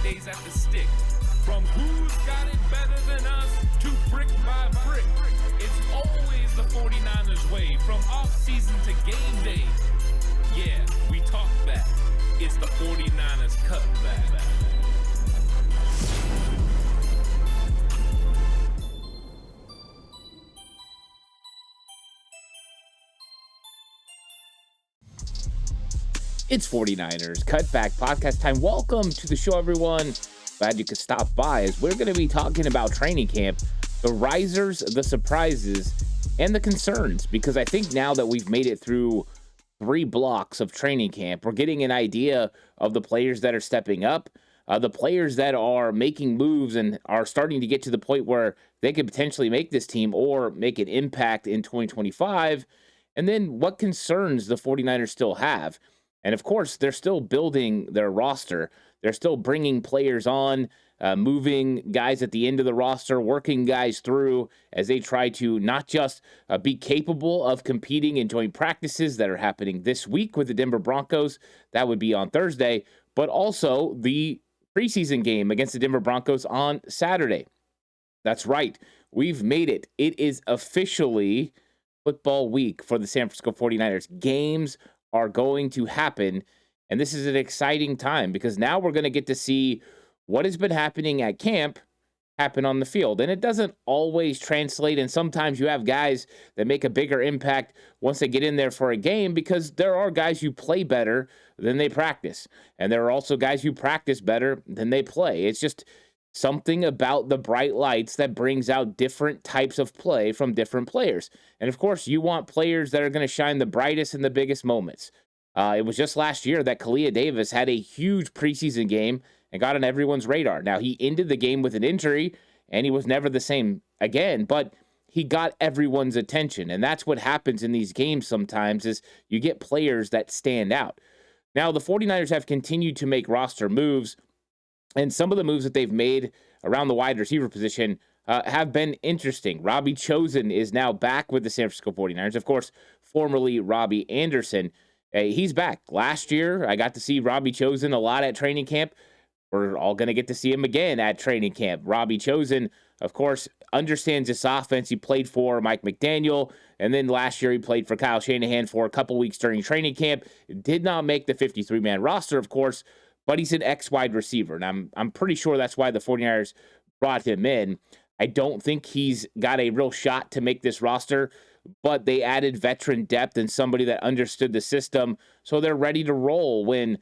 Fridays at the stick. From who's got it better than us to brick by brick. It's always the 49ers way, from off-season to game day. Yeah, we talk back. It's the 49ers Cutback. It's 49ers Cutback podcast time. Welcome to the show, everyone. Glad you could stop by, as we're going to be talking about training camp, the risers, the surprises, and the concerns. Because I think now that we've made it through 3 blocks of training camp, we're getting an idea of the players that are stepping up, the players that are making moves and are starting to get to the point where they could potentially make this team or make an impact in 2025. And then what concerns the 49ers still have. And of course, they're still building their roster. They're still bringing players on, moving guys at the end of the roster, working guys through as they try to not just be capable of competing in joint practices that are happening this week with the Denver Broncos. That would be on Thursday, but also the preseason game against the Denver Broncos on Saturday. That's right. We've made it. It is officially football week for the San Francisco 49ers. Games are going to happen, and this is an exciting time because now we're going to get to see what has been happening at camp happen on the field. And it doesn't always translate, and sometimes you have guys that make a bigger impact once they get in there for a game, because there are guys who play better than they practice, and there are also guys who practice better than they play. It's just something about the bright lights that brings out different types of play from different players. And of course, you want players that are going to shine the brightest in the biggest moments. It was just last year that Kalia Davis had a huge preseason game and got on everyone's radar. Now, he ended the game with an injury, and he was never the same again, but he got everyone's attention. And that's what happens in these games sometimes, is you get players that stand out. Now, the 49ers have continued to make roster moves, and some of the moves that they've made around the wide receiver position have been interesting. Robbie Chosen is now back with the San Francisco 49ers. Of course, formerly Robbie Anderson. He's back. Last year, I got to see Robbie Chosen a lot at training camp. We're all going to get to see him again at training camp. Robbie Chosen, of course, understands this offense. He played for Mike McDaniel, and then last year he played for Kyle Shanahan for a couple weeks during training camp. Did not make the 53-man roster, of course, but he's an ex-wide receiver, and I'm pretty sure that's why the 49ers brought him in. I don't think he's got a real shot to make this roster, but they added veteran depth and somebody that understood the system, so they're ready to roll when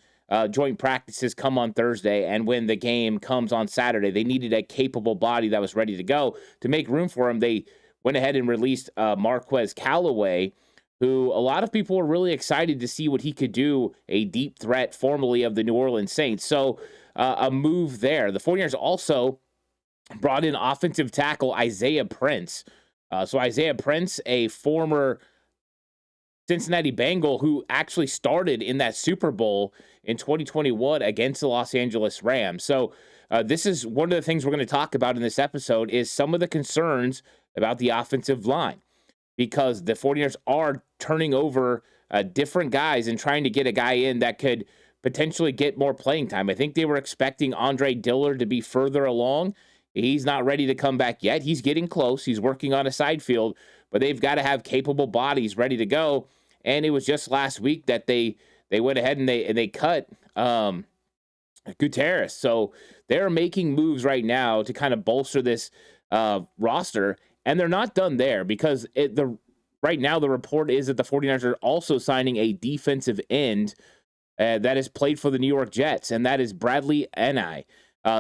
joint practices come on Thursday and when the game comes on Saturday. They needed a capable body that was ready to go. To make room for him, they went ahead and released Marquez Callaway, who a lot of people were really excited to see what he could do, a deep threat formerly of the New Orleans Saints. So a move there. The 49ers also brought in offensive tackle Isaiah Prince. So Isaiah Prince, a former Cincinnati Bengal who actually started in that Super Bowl in 2021 against the Los Angeles Rams. So this is one of the things we're going to talk about in this episode, is some of the concerns about the offensive line, because the 49ers are turning over different guys and trying to get a guy in that could potentially get more playing time. I think they were expecting Andre Dillard to be further along. He's not ready to come back yet. He's getting close. He's working on a side field, but they've got to have capable bodies ready to go. And it was just last week that they went ahead and they cut Gutierrez. So they're making moves right now to kind of bolster this roster. And they're not done there, because right now the report is that the 49ers are also signing a defensive end that has played for the New York Jets, and that is Bradley Enney.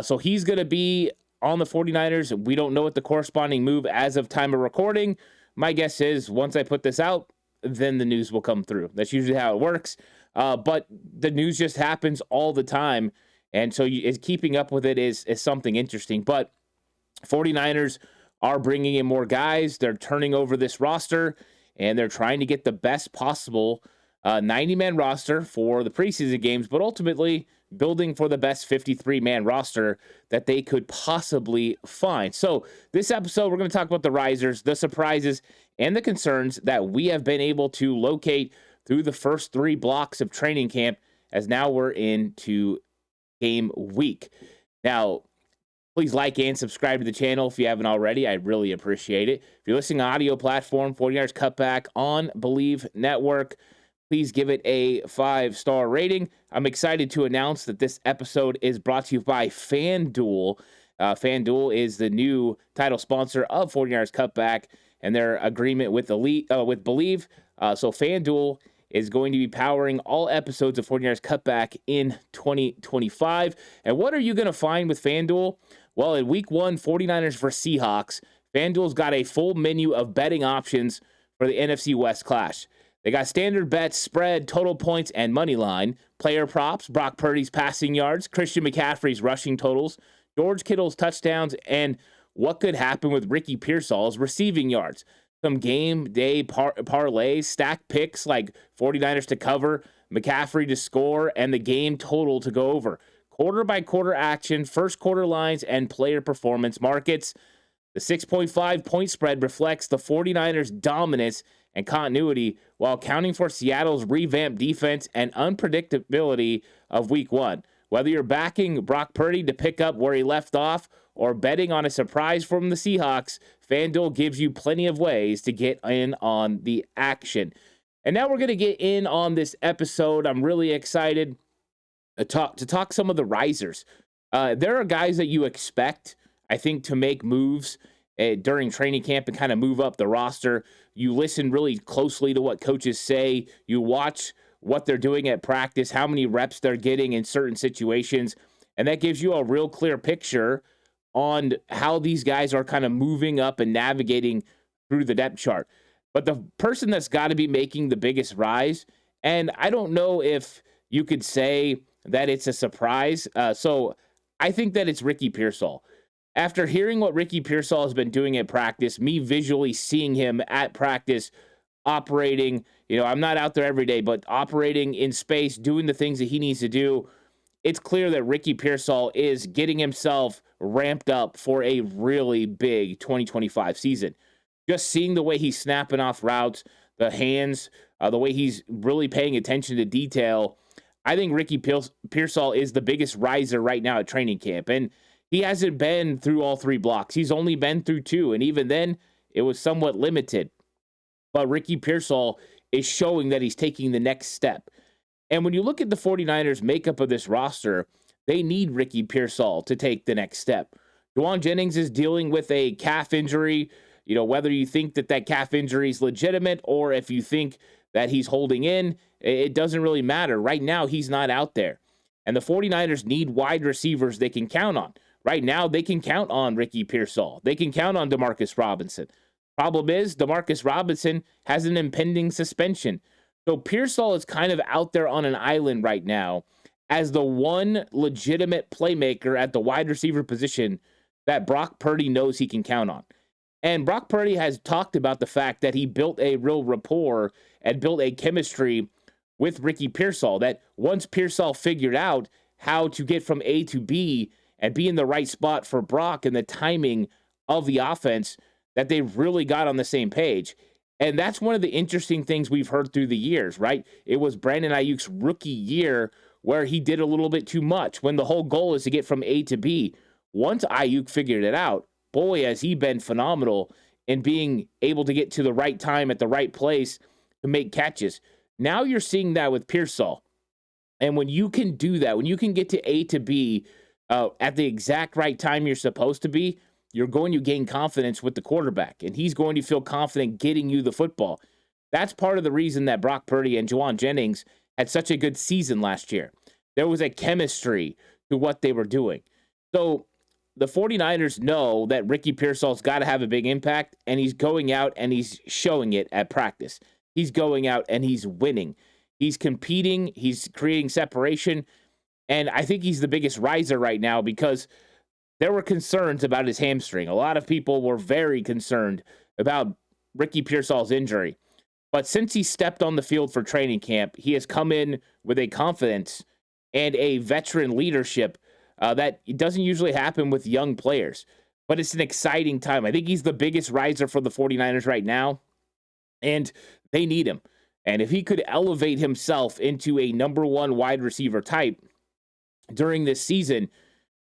So he's going to be on the 49ers. We don't know what the corresponding move as of time of recording. My guess is once I put this out, then the news will come through. That's usually how it works. But the news just happens all the time, and so keeping up with it is something interesting. But 49ers are bringing in more guys. They're turning over this roster, and they're trying to get the best possible 90-man roster for the preseason games, but ultimately building for the best 53-man roster that they could possibly find. So this episode, we're going to talk about the risers, the surprises, and the concerns that we have been able to locate through the first 3 blocks of training camp, as now we're into game week. Now, please like and subscribe to the channel if you haven't already. I'd really appreciate it. If you're listening on audio platform, 49ers Cutback on Believe Network, please give it a 5-star rating. I'm excited to announce that this episode is brought to you by FanDuel. FanDuel is the new title sponsor of 49ers Cutback and their agreement with with Believe. So FanDuel is going to be powering all episodes of 49ers Cutback in 2025. And what are you going to find with FanDuel? Well, in week 1, 49ers versus Seahawks, FanDuel's got a full menu of betting options for the NFC West clash. They got standard bets, spread, total points, and money line, player props, Brock Purdy's passing yards, Christian McCaffrey's rushing totals, George Kittle's touchdowns, and what could happen with Ricky Pearsall's receiving yards. Some game day parlays, stack picks like 49ers to cover, McCaffrey to score, and the game total to go over. Quarter by quarter action, first quarter lines, and player performance markets. The 6.5 point spread reflects the 49ers' dominance and continuity while accounting for Seattle's revamped defense and unpredictability of week 1. Whether you're backing Brock Purdy to pick up where he left off or betting on a surprise from the Seahawks, FanDuel gives you plenty of ways to get in on the action. And now we're going to get in on this episode. I'm really excited to talk some of the risers. There are guys that you expect, I think, to make moves during training camp and kind of move up the roster. You listen really closely to what coaches say. You watch what they're doing at practice, how many reps they're getting in certain situations, and that gives you a real clear picture on how these guys are kind of moving up and navigating through the depth chart. But the person that's got to be making the biggest rise, and I don't know if you could say that it's a surprise. So I think that it's Ricky Pearsall. After hearing what Ricky Pearsall has been doing at practice, me visually seeing him at practice operating, I'm not out there every day, but operating in space, doing the things that he needs to do, it's clear that Ricky Pearsall is getting himself ramped up for a really big 2025 season. Just seeing the way he's snapping off routes, the hands, the way he's really paying attention to detail, I think Ricky Pearsall is the biggest riser right now at training camp. And he hasn't been through all 3 blocks. He's only been through 2. And even then, it was somewhat limited. But Ricky Pearsall is showing that he's taking the next step. And when you look at the 49ers makeup of this roster, they need Ricky Pearsall to take the next step. Juwan Jennings is dealing with a calf injury. Whether you think that calf injury is legitimate or if you think that he's holding in, it doesn't really matter. Right now, he's not out there. And the 49ers need wide receivers they can count on. Right now, they can count on Ricky Pearsall. They can count on Demarcus Robinson. Problem is, Demarcus Robinson has an impending suspension. So Pearsall is kind of out there on an island right now as the one legitimate playmaker at the wide receiver position that Brock Purdy knows he can count on. And Brock Purdy has talked about the fact that he built a real rapport and built a chemistry with Ricky Pearsall, that once Pearsall figured out how to get from A to B and be in the right spot for Brock and the timing of the offense, that they really got on the same page. And that's one of the interesting things we've heard through the years, right? It was Brandon Ayuk's rookie year where he did a little bit too much when the whole goal is to get from A to B. Once Ayuk figured it out, boy, has he been phenomenal in being able to get to the right time at the right place to make catches. Now you're seeing that with Pearsall. And when you can do that, when you can get to A to B at the exact right time you're supposed to be, you're going to gain confidence with the quarterback, and he's going to feel confident getting you the football. That's part of the reason that Brock Purdy and Juwan Jennings had such a good season last year. There was a chemistry to what they were doing. So the 49ers know that Ricky Pearsall's got to have a big impact, and he's going out and he's showing it at practice. He's going out and he's winning. He's competing. He's creating separation. And I think he's the biggest riser right now because there were concerns about his hamstring. A lot of people were very concerned about Ricky Pearsall's injury. But since he stepped on the field for training camp, he has come in with a confidence and a veteran leadership that doesn't usually happen with young players. But it's an exciting time. I think he's the biggest riser for the 49ers right now, and they need him. And if he could elevate himself into a number 1 wide receiver type during this season,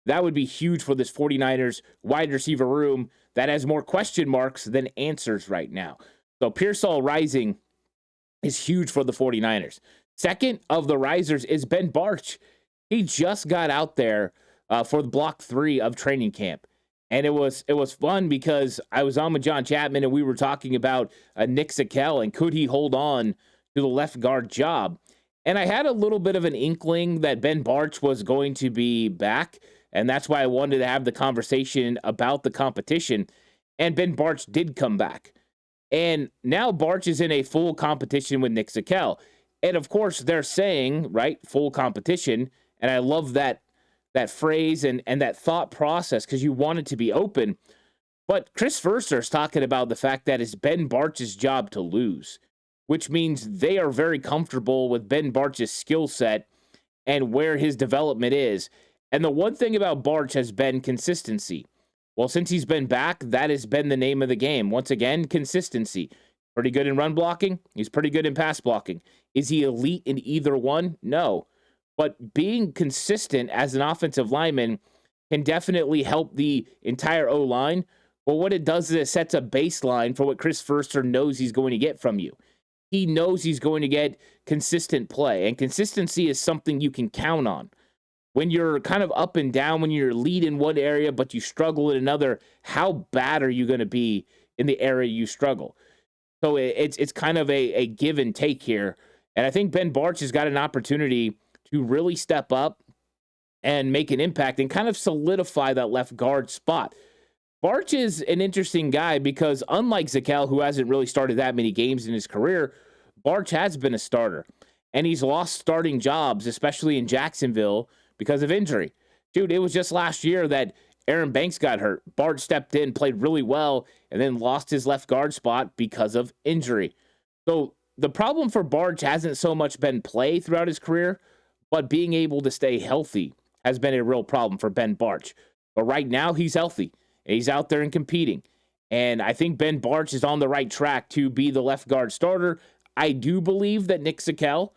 That would be huge for this 49ers wide receiver room that has more question marks than answers right now. So Pearsall rising is huge for the 49ers. Second of the risers is Ben Barch. He just got out there for block 3 of training camp. And it was fun because I was on with John Chapman and we were talking about Nick Zakelj and could he hold on to the left guard job. And I had a little bit of an inkling that Ben Barch was going to be back. And that's why I wanted to have the conversation about the competition. And Ben Barch did come back. And now Barch is in a full competition with Nick Zakelj. And of course, they're saying, right, full competition. And I love that phrase and that thought process because you want it to be open. But Chris Verster is talking about the fact that it's Ben Barch's job to lose, which means they are very comfortable with Ben Barch's skill set and where his development is. And the one thing about Barch has been consistency. Well, since he's been back, that has been the name of the game. Once again, consistency. Pretty good in run blocking. He's pretty good in pass blocking. Is he elite in either one? No. But being consistent as an offensive lineman can definitely help the entire O-line. But what it does is it sets a baseline for what Chris Verster knows he's going to get from you. He knows he's going to get consistent play. And consistency is something you can count on. When you're kind of up and down, when you're lead in one area, but you struggle in another, how bad are you going to be in the area you struggle? So it's kind of a give and take here. And I think Ben Barch has got an opportunity to really step up and make an impact and kind of solidify that left guard spot. Barch is an interesting guy because unlike Zakelj, who hasn't really started that many games in his career, Barch has been a starter. And he's lost starting jobs, especially in Jacksonville, because of injury. Dude, it was just last year that Aaron Banks got hurt. Barch stepped in, played really well, and then lost his left guard spot because of injury. So the problem for Barch hasn't so much been play throughout his career, but being able to stay healthy has been a real problem for Ben Barch. But right now, he's healthy. And he's out there and competing. And I think Ben Barch is on the right track to be the left guard starter. I do believe that Nick Zakelj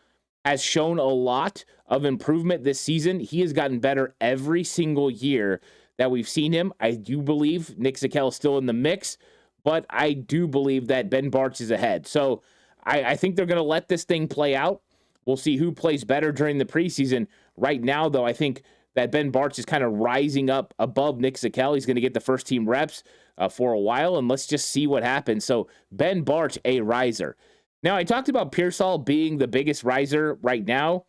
has shown a lot of improvement this season. He has gotten better every single year that we've seen him. I do believe Nick Zakelj is still in the mix, but I do believe that Ben Barch is ahead. So I think they're going to let this thing play out. We'll see who plays better during the preseason. Right now, though, I think that Ben Barch is kind of rising up above Nick Zakelj. He's going to get the first team reps for a while, and let's just see what happens. So Ben Barch, a riser. Now, I talked about Pearsall being the biggest riser right now,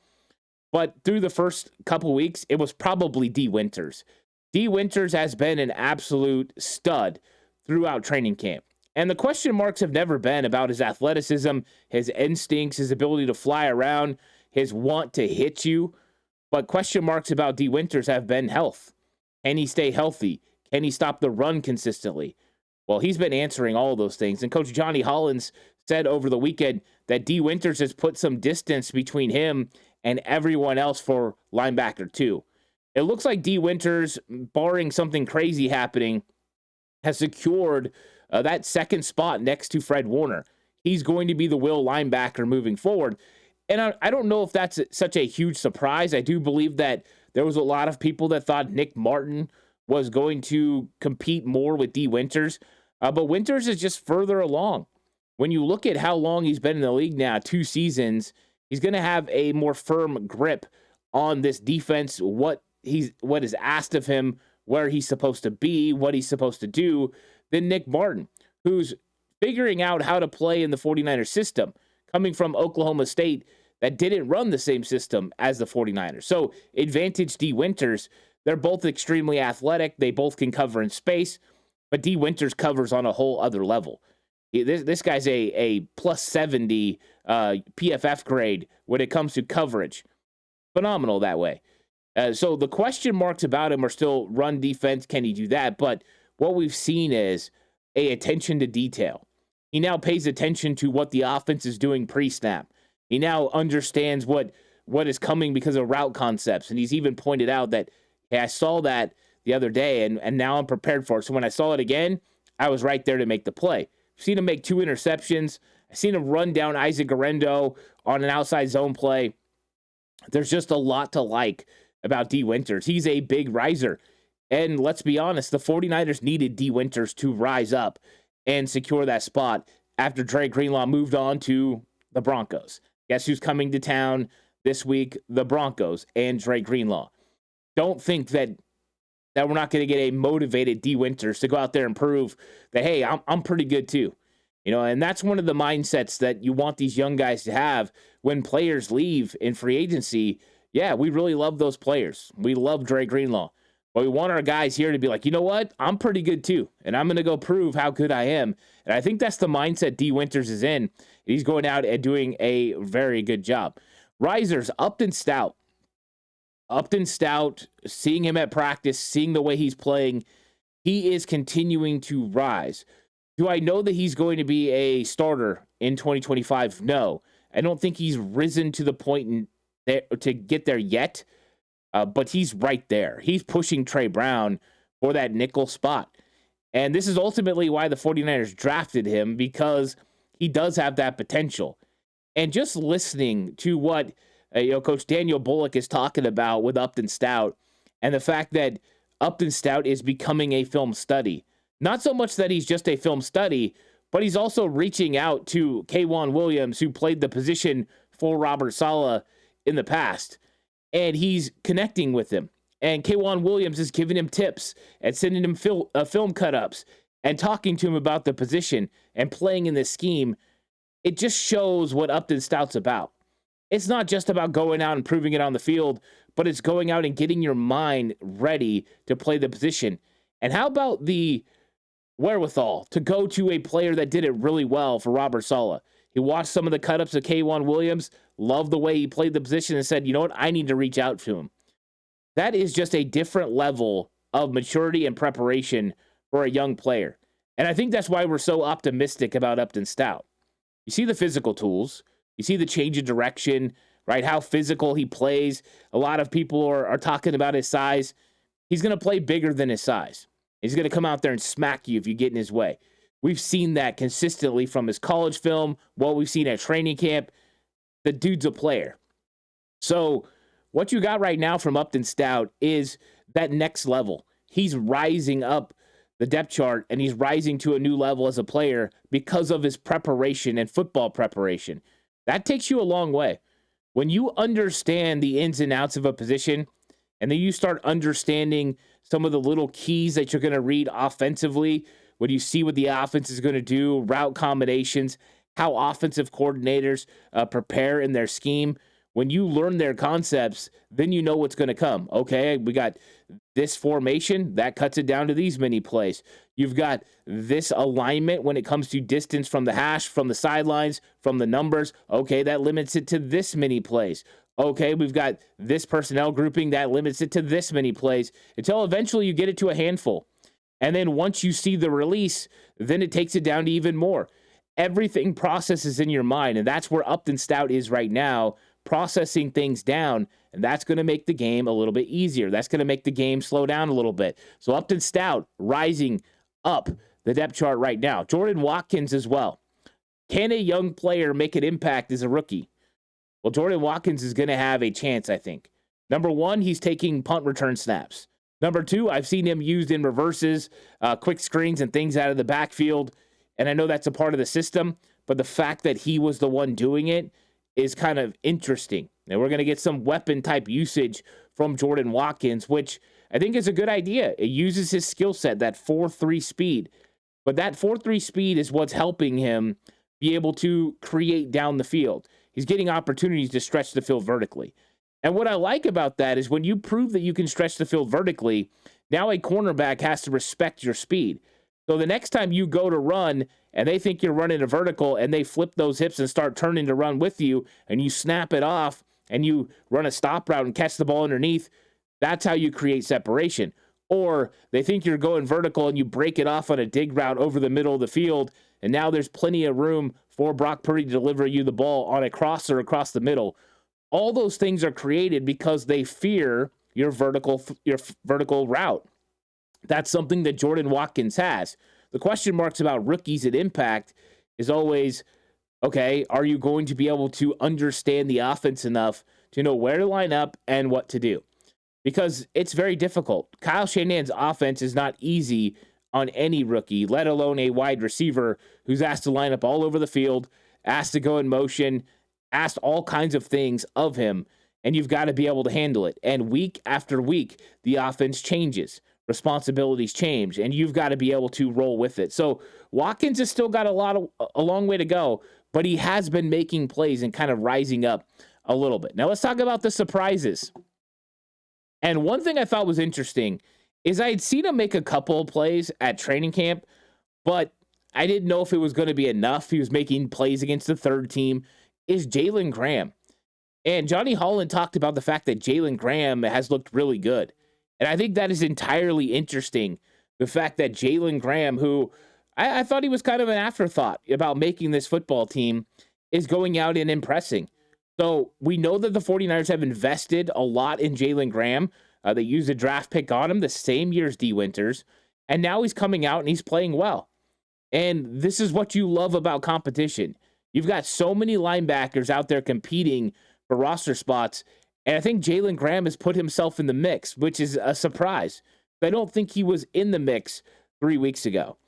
but through the first couple weeks, it was probably D. Winters. D. Winters has been an absolute stud throughout training camp. And the question marks have never been about his athleticism, his instincts, his ability to fly around, his want to hit you. But question marks about D. Winters have been health. Can he stay healthy? Can he stop the run consistently? Well, he's been answering all of those things. And Coach Johnny Hollins said over the weekend that D. Winters has put some distance between him and everyone else for linebacker 2. It looks like D. Winters, barring something crazy happening, has secured that second spot next to Fred Warner. He's going to be the will linebacker moving forward. And I don't know if that's such a huge surprise. I do believe that there was a lot of people that thought Nick Martin was going to compete more with D. Winters. But Winters is just further along. When you look at how long he's been in the league now, 2 seasons, he's going to have a more firm grip on this defense, what is asked of him, where he's supposed to be, what he's supposed to do, than Nick Martin, who's figuring out how to play in the 49ers system, coming from Oklahoma State that didn't run the same system as the 49ers. So advantage D. Winters. They're both extremely athletic. They both can cover in space, but D. Winters covers on a whole other level. This guy's a plus 70 PFF grade when it comes to coverage. Phenomenal that way. So the question marks about him are still run defense. Can he do that? But what we've seen is a attention to detail. He now pays attention to what the offense is doing pre-snap. He now understands what is coming because of route concepts. And he's even pointed out that, hey, I saw that the other day, and now I'm prepared for it. So when I saw it again, I was right there to make the play. I've seen him make 2 interceptions. I've seen him run down Isaac Garendo on an outside zone play. There's just a lot to like about D. Winters. He's a big riser. And let's be honest, the 49ers needed D. Winters to rise up and secure that spot after Dre Greenlaw moved on to the Broncos. Guess who's coming to town this week? The Broncos and Dre Greenlaw. Don't think that we're not going to get a motivated D. Winters to go out there and prove that, hey, I'm pretty good too. And that's one of the mindsets that you want these young guys to have when players leave in free agency. Yeah, we really love those players. We love Dre Greenlaw. But we want our guys here to be like, you know what? I'm pretty good too. And I'm going to go prove how good I am. And I think that's the mindset D. Winters is in. He's going out and doing a very good job. Risers, Upton Stout. Upton Stout, seeing him at practice, seeing the way he's playing, he is continuing to rise. Do I know that he's going to be a starter in 2025? No. I don't think he's risen to the point to get there yet, but he's right there. He's pushing Trey Brown for that nickel spot. And this is ultimately why the 49ers drafted him, because he does have that potential. And just listening to what Coach Daniel Bullock is talking about with Upton Stout, and the fact that Upton Stout is becoming a film study. Not so much that he's just a film study, but he's also reaching out to K'Wan Williams, who played the position for Robert Saleh in the past, and he's connecting with him. And K'Wan Williams is giving him tips and sending him film cut-ups and talking to him about the position and playing in this scheme. It just shows what Upton Stout's about. It's not just about going out and proving it on the field, but it's going out and getting your mind ready to play the position. And how about the wherewithal to go to a player that did it really well for Robert Saleh? He watched some of the cut-ups of K'Wan Williams, loved the way he played the position, and said, you know what, I need to reach out to him. That is just a different level of maturity and preparation for a young player. And I think that's why we're so optimistic about Upton Stout. You see the physical tools. You see the change of direction, right? How physical he plays. A lot of people are talking about his size. He's going to play bigger than his size. He's going to come out there and smack you if you get in his way. We've seen that consistently from his college film, what we've seen at training camp. The dude's a player. So what you got right now from Upton Stout is that next level. He's rising up the depth chart, and he's rising to a new level as a player because of his preparation and football preparation. That takes you a long way. When you understand the ins and outs of a position, and then you start understanding some of the little keys that you're going to read offensively, when you see what the offense is going to do, route combinations, how offensive coordinators prepare in their scheme, when you learn their concepts, then you know what's going to come. Okay, we got this formation, that cuts it down to these many plays. You've got this alignment when it comes to distance from the hash, from the sidelines, from the numbers. Okay, that limits it to this many plays. Okay, we've got this personnel grouping that limits it to this many plays until eventually you get it to a handful. And then once you see the release, then it takes it down to even more. Everything processes in your mind, and that's where Upton Stout is right now, processing things down, and that's going to make the game a little bit easier. That's going to make the game slow down a little bit. So Upton Stout rising up the depth chart right now. Jordan Watkins as well. Can a young player make an impact as a rookie? Well, Jordan Watkins is going to have a chance, I think. Number one, he's taking punt return snaps. Number two, I've seen him used in reverses, quick screens, and things out of the backfield. And I know that's a part of the system, but the fact that he was the one doing it is kind of interesting. And we're going to get some weapon type usage from Jordan Watkins, which I think is a good idea. It uses his skill set, that 4.3 speed. But that 4.3 speed is what's helping him be able to create down the field. He's getting opportunities to stretch the field vertically. And what I like about that is when you prove that you can stretch the field vertically, now a cornerback has to respect your speed. So the next time you go to run and they think you're running a vertical and they flip those hips and start turning to run with you and you snap it off and you run a stop route and catch the ball underneath, that's how you create separation. Or they think you're going vertical and you break it off on a dig route over the middle of the field, and now there's plenty of room for Brock Purdy to deliver you the ball on a crosser across the middle. All those things are created because they fear your vertical route. That's something that Jordan Watkins has. The question marks about rookies at impact is always, okay, are you going to be able to understand the offense enough to know where to line up and what to do? because it's very difficult. Kyle Shanahan's offense is not easy on any rookie, let alone a wide receiver who's asked to line up all over the field, asked to go in motion, asked all kinds of things of him, and you've got to be able to handle it. And week after week, the offense changes, responsibilities change, and you've got to be able to roll with it. So Watkins has still got a long way to go, but he has been making plays and kind of rising up a little bit. Now let's talk about the surprises. And one thing I thought was interesting is I had seen him make a couple of plays at training camp, but I didn't know if it was going to be enough. He was making plays against the third team. Is Jalen Graham. And Johnny Holland talked about the fact that Jalen Graham has looked really good. And I think that is entirely interesting. The fact that Jalen Graham, who I thought he was kind of an afterthought about making this football team, is going out and impressing. So we know that the 49ers have invested a lot in Jalen Graham. They used a draft pick on him the same year as D. Winters. And now he's coming out and he's playing well. And this is what you love about competition. You've got so many linebackers out there competing for roster spots. And I think Jalen Graham has put himself in the mix, which is a surprise. I don't think he was in the mix 3 weeks ago.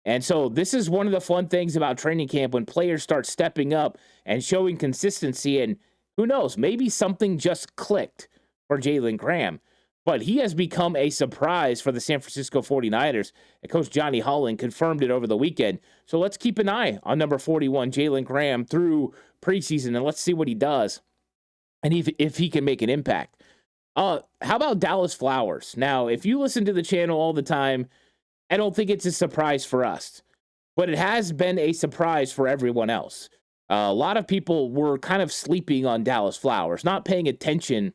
And so this is one of the fun things about training camp when players start stepping up and showing consistency. And who knows, maybe something just clicked for Jalen Graham. But he has become a surprise for the San Francisco 49ers. And Coach Johnny Holland confirmed it over the weekend. So let's keep an eye on number 41, Jalen Graham, through preseason, and let's see what he does and if he can make an impact. How about Dallas Flowers? Now, if you listen to the channel all the time, I don't think it's a surprise for us, but it has been a surprise for everyone else. A lot of people were kind of sleeping on Dallas Flowers, not paying attention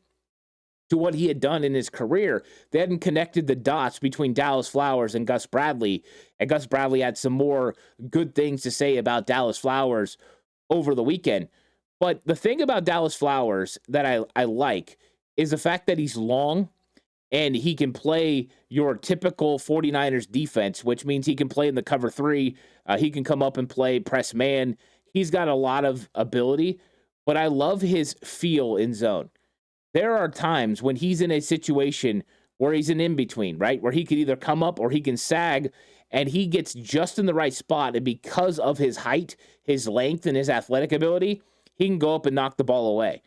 to what he had done in his career. They hadn't connected the dots between Dallas Flowers and Gus Bradley, and Gus Bradley had some more good things to say about Dallas Flowers over the weekend. But the thing about Dallas Flowers that I like is the fact that he's long and he can play your typical 49ers defense, which means he can play in the cover 3. He can come up and play press man. He's got a lot of ability, but I love his feel in zone. There are times when he's in a situation where he's an in-between, right? Where he could either come up or he can sag, and he gets just in the right spot. And because of his height, his length, and his athletic ability, he can go up and knock the ball away.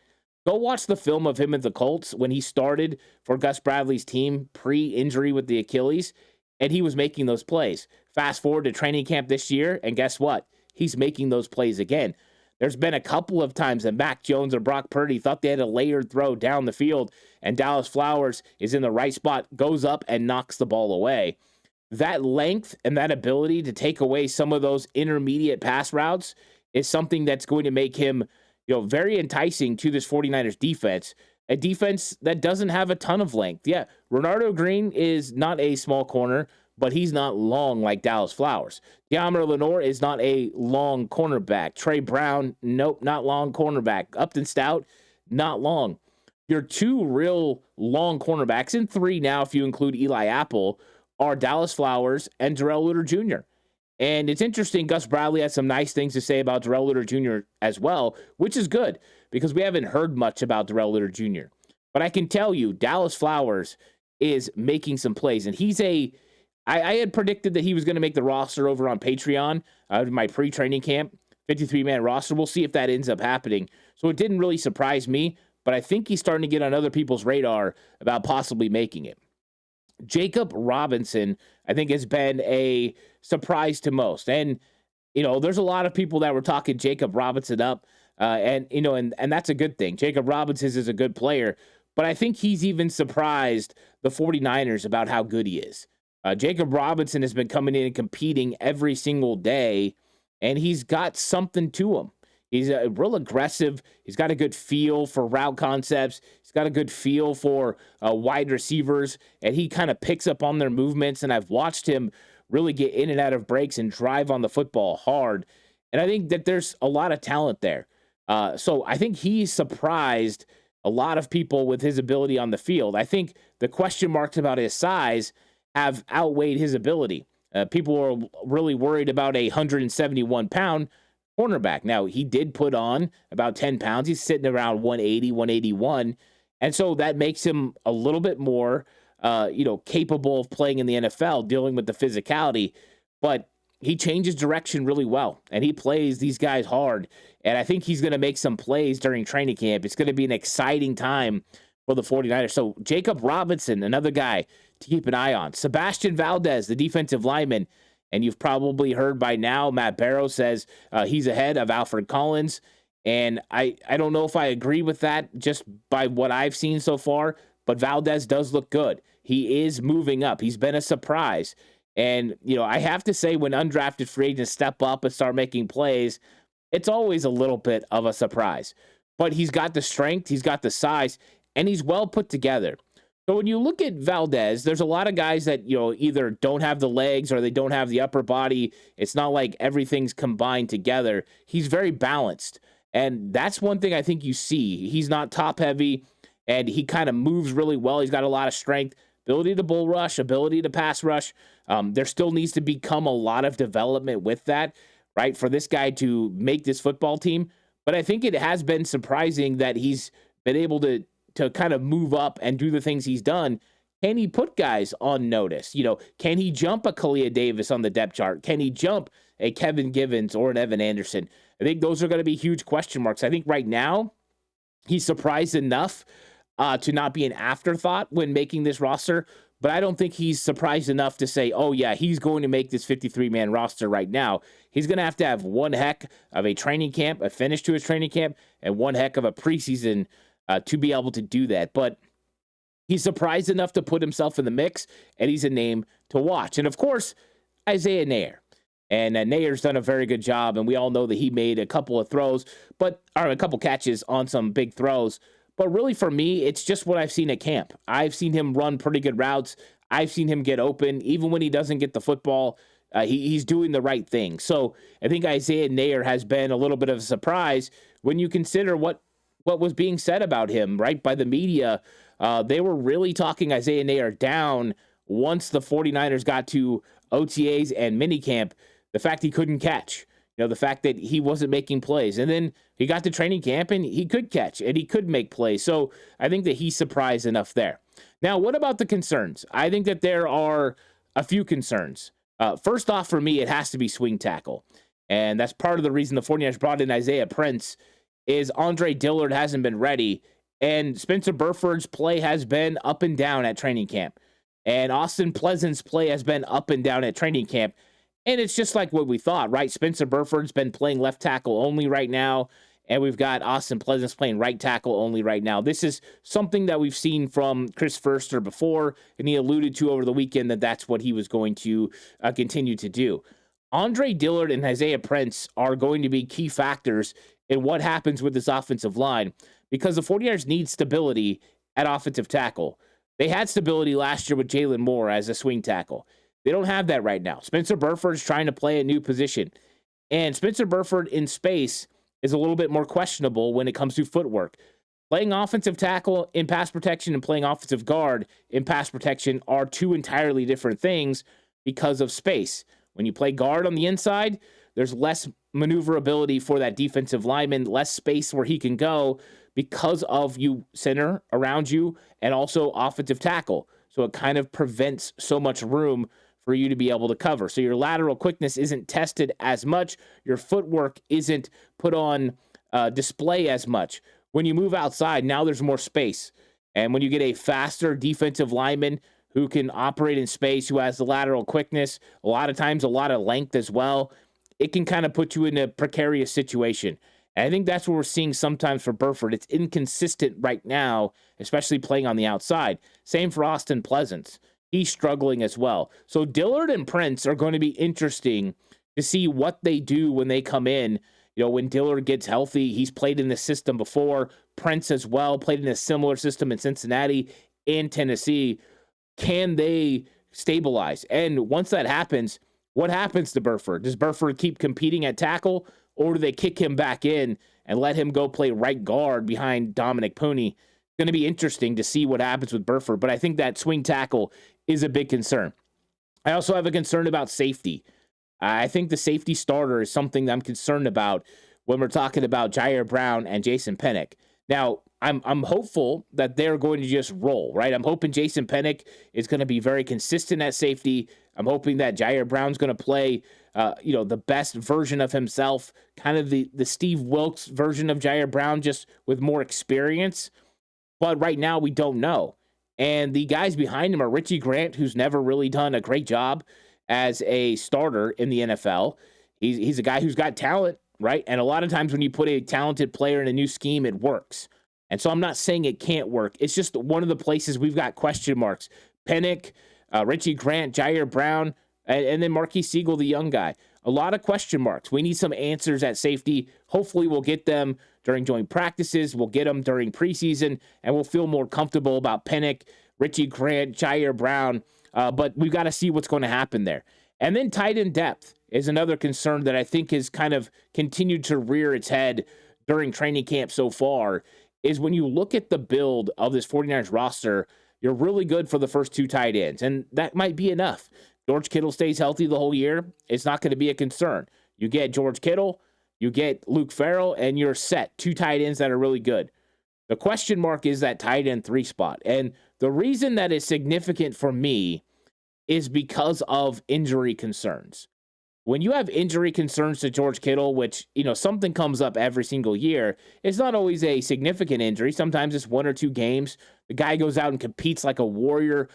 Go watch the film of him at the Colts when he started for Gus Bradley's team pre-injury with the Achilles, and he was making those plays. Fast forward to training camp this year, and guess what? He's making those plays again. There's been a couple of times that Mac Jones or Brock Purdy thought they had a layered throw down the field, and Dallas Flowers is in the right spot, goes up and knocks the ball away. That length and that ability to take away some of those intermediate pass routes is something that's going to make him, very enticing to this 49ers defense, a defense that doesn't have a ton of length. Yeah, Renardo Green is not a small corner, but he's not long like Dallas Flowers. De'Amar Lenore is not a long cornerback. Trey Brown, nope, not long cornerback. Upton Stout, not long. Your two real long cornerbacks, and 3 now if you include Eli Apple, are Dallas Flowers and Darrell Luter Jr. And it's interesting, Gus Bradley has some nice things to say about Darrell Luter Jr. as well, which is good because we haven't heard much about Darrell Luter Jr. But I can tell you, Dallas Flowers is making some plays, and he's I had predicted that he was going to make the roster over on Patreon, my pre-training camp, 53-man roster. We'll see if that ends up happening. So it didn't really surprise me, but I think he's starting to get on other people's radar about possibly making it. Jacob Robinson, I think, has been a surprise to most. And, there's a lot of people that were talking Jacob Robinson up, and that's a good thing. Jacob Robinson is a good player, but I think he's even surprised the 49ers about how good he is. Jacob Robinson has been coming in and competing every single day, and he's got something to him. He's real aggressive. He's got a good feel for route concepts. He's got a good feel for wide receivers, and he kind of picks up on their movements, and I've watched him really get in and out of breaks and drive on the football hard, and I think that there's a lot of talent there. So I think he's surprised a lot of people with his ability on the field. I think the question marks about his size have outweighed his ability. People are really worried about a 171-pound cornerback. Now, he did put on about 10 pounds. He's sitting around 180, 181. And so that makes him a little bit more, capable of playing in the NFL, dealing with the physicality. But he changes direction really well, and he plays these guys hard. And I think he's going to make some plays during training camp. It's going to be an exciting time for the 49ers. So Jacob Robinson, another guy to keep an eye on. Sebastian Valdez, the defensive lineman. And you've probably heard by now, Matt Barrow says he's ahead of Alfred Collins. And I don't know if I agree with that just by what I've seen so far, but Valdez does look good. He is moving up. He's been a surprise. And, I have to say when undrafted free agents step up and start making plays, it's always a little bit of a surprise. But he's got the strength, he's got the size, and he's well put together. So when you look at Valdez, there's a lot of guys that, either don't have the legs or they don't have the upper body. It's not like everything's combined together. He's very balanced. And that's one thing I think you see. He's not top heavy, and he kind of moves really well. He's got a lot of strength, ability to bull rush, ability to pass rush. There still needs to become a lot of development with that, right, for this guy to make this football team. But I think it has been surprising that he's been able to kind of move up and do the things he's done. Can he put guys on notice? Can he jump a Kalia Davis on the depth chart? Can he jump a Kevin Givens or an Evan Anderson? I think those are going to be huge question marks. I think right now he's surprised enough to not be an afterthought when making this roster, but I don't think he's surprised enough to say, oh yeah, he's going to make this 53-man roster right now. He's going to have one heck of a training camp, a finish to his training camp, and one heck of a preseason to be able to do that. But he's surprised enough to put himself in the mix, and he's a name to watch. And of course, Isaiah Nair. And Nair's done a very good job, and we all know that he made a couple of throws, or a couple catches on some big throws. But really, for me, it's just what I've seen at camp. I've seen him run pretty good routes. I've seen him get open. Even when he doesn't get the football, he's doing the right thing. So I think Isaiah Nair has been a little bit of a surprise when you consider what was being said about him, right, by the media. They were really talking Isaiah Nair down once the 49ers got to OTAs and minicamp. The fact he couldn't catch, the fact that he wasn't making plays. And then he got to training camp and he could catch and he could make plays. So I think that he's surprised enough there. Now, what about the concerns? I think that there are a few concerns. First off, for me, it has to be swing tackle. And that's part of the reason the 49ers brought in Isaiah Prince is Andre Dillard hasn't been ready. And Spencer Burford's play has been up and down at training camp. And Austin Pleasant's play has been up and down at training camp. And it's just like what we thought, right? Spencer Burford's been playing left tackle only right now, and we've got Austin Pleasant's playing right tackle only right now. This is something that we've seen from Chris Foerster before, and he alluded to over the weekend that that's what he was going to continue to do. Andre Dillard and Isaiah Prince are going to be key factors in what happens with this offensive line because the 49ers need stability at offensive tackle. They had stability last year with Jalen Moore as a swing tackle. They don't have that right now. Spencer Burford's trying to play a new position. And Spencer Burford in space is a little bit more questionable when it comes to footwork. Playing offensive tackle in pass protection and playing offensive guard in pass protection are two entirely different things because of space. When you play guard on the inside, there's less maneuverability for that defensive lineman, less space where he can go because of you center around you and also offensive tackle. So it kind of prevents so much room for you to be able to cover. So your lateral quickness isn't tested as much. Your footwork isn't put on display as much. When you move outside, now there's more space. And when you get a faster defensive lineman who can operate in space, who has the lateral quickness, a lot of times a lot of length as well, it can kind of put you in a precarious situation. And I think that's what we're seeing sometimes for Burford. It's inconsistent right now, especially playing on the outside. Same for Austin Pleasant. He's struggling as well. So Dillard and Prince are going to be interesting to see what they do when they come in. When Dillard gets healthy, he's played in this system before. Prince as well, played in a similar system in Cincinnati and Tennessee. Can they stabilize? And once that happens, what happens to Burford? Does Burford keep competing at tackle, or do they kick him back in and let him go play right guard behind Dominic Pooney? It's going to be interesting to see what happens with Burford, but I think that swing tackle is a big concern. I also have a concern about safety. I think the safety starter is something that I'm concerned about when we're talking about Jair Brown and Jason Pennick. Now, I'm hopeful that they're going to just roll, right? I'm hoping Jason Pennick is going to be very consistent at safety. I'm hoping that Jair Brown's going to play, the best version of himself, kind of the Steve Wilkes version of Jair Brown, just with more experience. But right now, we don't know. And the guys behind him are Richie Grant, who's never really done a great job as a starter in the NFL. He's a guy who's got talent, right? And a lot of times when you put a talented player in a new scheme, it works. And so I'm not saying it can't work. It's just one of the places we've got question marks. Pennick, Richie Grant, Jair Brown, and then Marquise Siegel, the young guy. A lot of question marks. We need some answers at safety. Hopefully we'll get them during joint practices. We'll get them during preseason, and we'll feel more comfortable about Pennick, Richie Grant, Jair Brown. But we've got to see what's going to happen there. And then tight end depth is another concern that I think has kind of continued to rear its head during training camp so far, is when you look at the build of this 49ers roster, you're really good for the first two tight ends, and that might be enough. George Kittle stays healthy the whole year. It's not going to be a concern. You get George Kittle, you get Luke Farrell, and you're set. Two tight ends that are really good. The question mark is that tight end 3 spot. And the reason that is significant for me is because of injury concerns. When you have injury concerns to George Kittle, which, something comes up every single year, it's not always a significant injury. Sometimes it's 1 or 2 games. The guy goes out and competes like a warrior,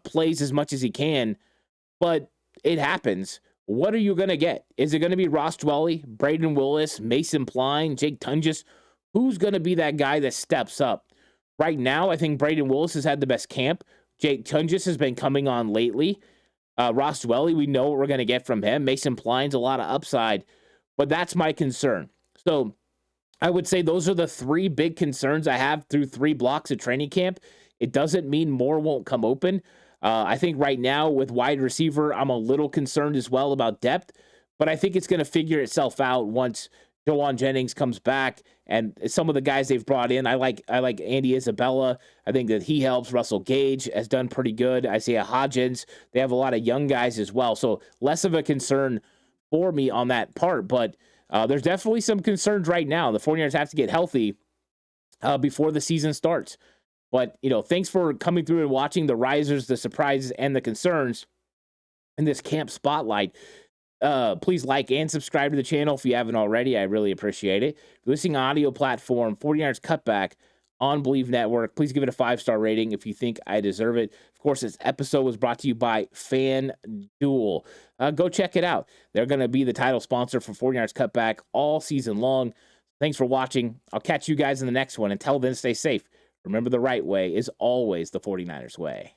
plays as much as he can, but it happens. What are you going to get? Is it going to be Ross Dwelley, Braden Willis, Mason Pline, Jake Tunges? Who's going to be that guy that steps up? Right now, I think Braden Willis has had the best camp. Jake Tunges has been coming on lately. Ross Dwelley, we know what we're going to get from him. Mason Pline's a lot of upside, but that's my concern. So I would say those are the 3 big concerns I have through 3 blocks of training camp. It doesn't mean more won't come open. I think right now with wide receiver, I'm a little concerned as well about depth, but I think it's going to figure itself out once Jawan Jennings comes back, and some of the guys they've brought in. I like Andy Isabella. I think that he helps. Russell Gage has done pretty good. Isaiah Hodgins. They have a lot of young guys as well, so less of a concern for me on that part. But there's definitely some concerns right now. The 49ers have to get healthy before the season starts. But, thanks for coming through and watching the risers, the surprises, and the concerns in this camp spotlight. Please like and subscribe to the channel if you haven't already. I really appreciate it. If you're listening on audio platform, 49ers Cutback on Believe Network. Please give it a 5-star rating if you think I deserve it. Of course, this episode was brought to you by FanDuel. Go check it out. They're going to be the title sponsor for 49ers Cutback all season long. Thanks for watching. I'll catch you guys in the next one. Until then, stay safe. Remember, the right way is always the 49ers way.